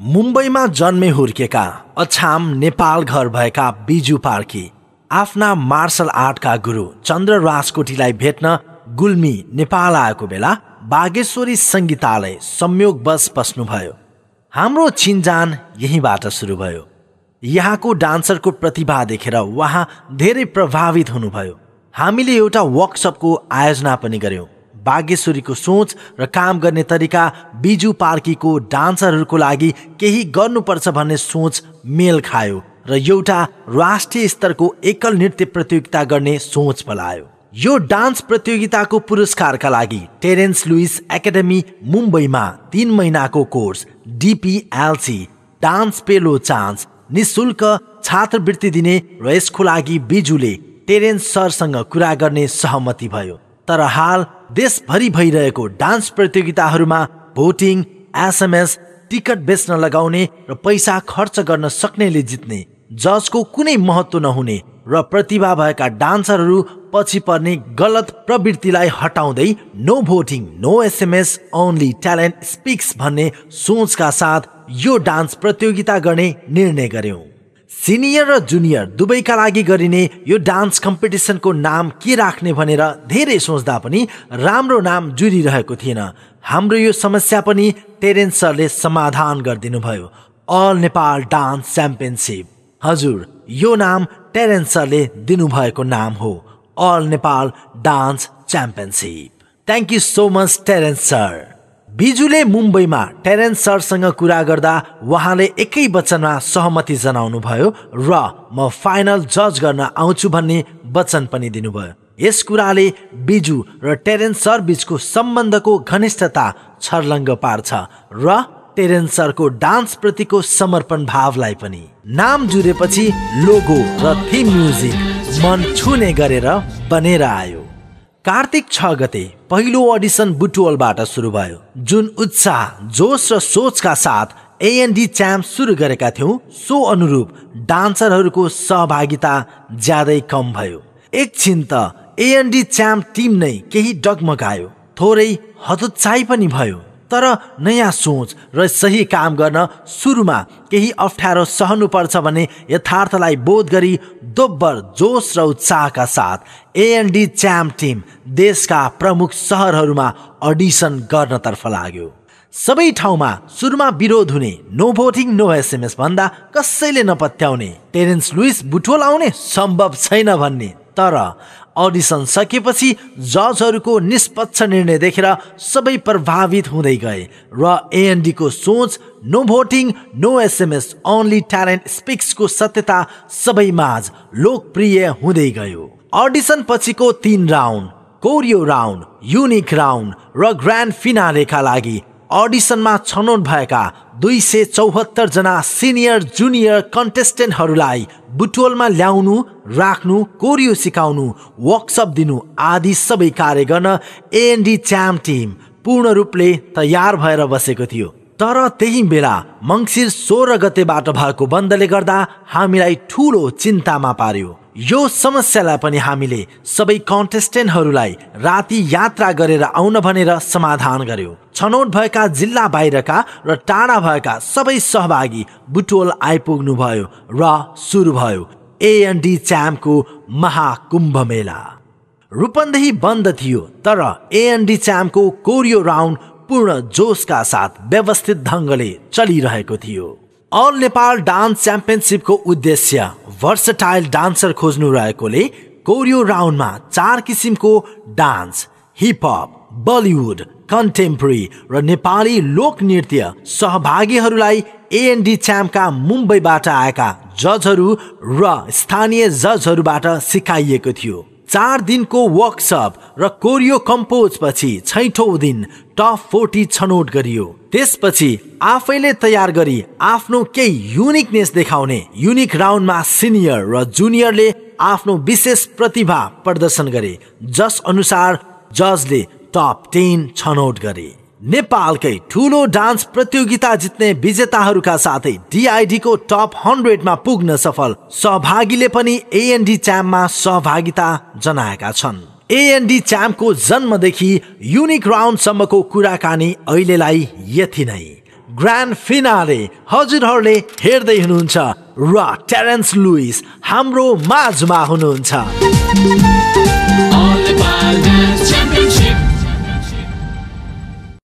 मुम्बईमा जन्मे हुर्केका अछाम नेपाल घर भएका बिजु कार्की आफ्ना मार्शल आर्टका गुरु चन्द्र राजकोटीलाई भेट्न गुल्मी नेपाल आएको बेला बागेश्वरी संगीतालय संयोगवश बस्नुभयो। हाम्रो चिनजान यहीँबाट सुरु भयो। यहाँको डान्सरको प्रतिभा देखेर उहाँ धेरै प्रभावित हुनुभयो। हामीले एउटा वर्कसपको आयोजना पनि गर्यौं। बागेश्वरीको सोच र काम गर्ने तरिका बिजु कार्कीको डान्सरहरूको लागि केही गर्नुपर्छ भन्ने सोच मेल खायो र एउटा राष्ट्रिय स्तरको एकल नृत्य प्रतियोगिता गर्ने सोच पलायो। यो डान्स प्रतियोगिताको पुरस्कारका लागि टेरेन्स लुइस एकाडेमी मुम्बईमा 3 महिनाको कोर्स DPLC डान्स पेलो चान्स निशुल्क छात्रवृत्ति दिने र यसको लागि बिजुले टेरेन्स सरसँग कुरा गर्ने सहमति भयो। तर हाल देशभरि भइरहेको डान्स प्रतियोगिताहरूमा भोटिङ, SMS, टिकट बेच्न लगाउने र पैसा खर्च गर्न सक्नेले जित्ने, जजको कुनै महत्त्व नहुने र प्रतिभा भएका डान्सरहरू पछि पर्ने गलत प्रवृत्तिलाई हटाउँदै no voting, no SMS, only talent speaks भन्ने सोचका साथ यो डान्स प्रतियोगिता गर्ने निर्णय गर्यौं। सिनियर र जुनियर दुवैका लागि गरिने यो डान्स कम्पिटिसनको नाम के राख्ने भनेर धेरै सोच्दा पनि राम्रो नाम जुरिरहेको थिएन। हाम्रो यो समस्या पनि टेरेन्स सरले समाधान गरिदिनु भयो। All Nepal dance championship. हजुर, यो नाम टेरेन्स सरले दिनुभएको नाम हो, all Nepal dance championship. Thank you so much Terence sir. बिजुले मुम्बईमा टेरेन्स सरसँग कुरा गर्दा उहाँले एकै वचनमा सहमति जनाउनु भयो र म फाइनल जज गर्न आउँछु भन्ने वचन पनि दिनुभयो। यस कुराले बिजु र टेरेन्स सर बीचको सम्बन्धको घनिष्ठता छर्लङ्ग पार्छ र टेरेन्स सरको डान्स प्रतिको समर्पण भावलाई पनि। नाम जुरेपछि लोगो र थिम म्युजिक मन छुने गरेर बनेर आयो। कार्तिक 6 गते पहिलो अडिसन बुटवलबाट सुरु भयो। जुन उत्साह, जोश र सोचका साथ AND च्याम्प सुरु गरेका थियौं, सो अनुरूप डान्सरहरूको सहभागिता ज्यादै कम भयो। एकछिन त AND च्याम्प टिम नै केही डगमगायो, थोरै हतोत्साही पनि भयो। तर नयाँ सोच र सही काम गर्न सुरुमा केही अप्ठ्यारो सहनुपर्छ भन्ने यथार्थलाई बोध गरी दोब्बर जोश र उत्साहका साथ AND च्याम्प टिम देशका प्रमुख सहरहरूमा अडिसन गर्नतर्फ लाग्यो। सबै ठाउँमा सुरुमा विरोध हुने, नो भोटिङ नो SMS भन्दा कसैले नपत्याउने, टेरेन्स लुइस बुटवल आउने सम्भव छैन भन्ने। तर अडिसन सकेपछि जजहरूको निष्पक्ष निर्णय देखेर सबै प्रभावित हुँदै गए र AND को सोच no voting no SMS only talent speaks को सत्यता सबै माझ लोकप्रिय हुँदै गयो। अडिसन पछिको 3 round, chorio round, unique round र ग्रान्ड फिनालेका लागि अडिसनमा छनौट भएका 274 जना सिनियर जुनियर कन्टेस्टेन्टहरूलाई बुटवलमा ल्याउनु, राख्नु, कोरियो सिकाउनु, वर्कसप दिनु आदि सबै कार्य गर्न AND च्याम्प टिम पूर्ण रूपले तयार भएर बसेको थियो। तर त्यही बेला मङ्सिर 16 गतेबाट भएको बन्दले गर्दा हामीलाई ठूलो चिन्तामा पार्यो। यो समस्यालाई पनि हामीले सबै कन्टेस्टेन्टहरूलाई राति यात्रा गरेर आउन भनेर समाधान गर्यो। छनौट भएका जिल्ला बाहिरका र टाढा भएका सबै सहभागी बुटवल आइपुग्नु भयो र सुरु भयो AND च्याम्पको महाकुम्भ मेला। रूपन्देही बन्द थियो, तर AND च्याम्पको कोरियो राउन्ड पूर्ण जोशका साथ व्यवस्थित ढङ्गले चलिरहेको थियो। अल नेपाल डान्स च्याम्पियनसिपको उद्देश्य भर्सटाइल डान्सर खोज्नु रहेकोले कोरियो राउन्डमा 4 किसिमको डान्स, हिपहप, बलिउड, कन्टेम्पोरेरी र नेपाली लोक नृत्य सहभागीहरूलाई AND च्याम्पका मुम्बईबाट आएका जजहरू र स्थानीय जजहरूबाट सिकाइएको थियो। 4 दिनको वर्कसप र कोरियो कम्पोज पछि 6औं दिन टप 40 छनौट गरियो। त्यसपछि आफैले तयार गरी आफ्नो केही युनिकनेस देखाउने युनिक राउन्डमा सिनियर र जुनियरले आफ्नो विशेष प्रतिभा प्रदर्शन गरे, जस अनुसार जजले टप 10 छनौट गरे। नेपालकै ठूलो डान्स प्रतियोगिता जित्ने विजेताहरूका साथै DID को टप 100 मा पुग्न सफल सहभागीले पनि AND च्याम्पमा सहभागिता जनाएका छन्। AND च्याम्पको जन्मदेखि युनिक राउन्डसम्मको कुराकानी अहिलेलाई यति नै। ग्रान्ड फिनाले हजुरहरूले हेर्दै हुनुहुन्छ र टेरेन्स लुइस हाम्रो माझमा हुनुहुन्छ।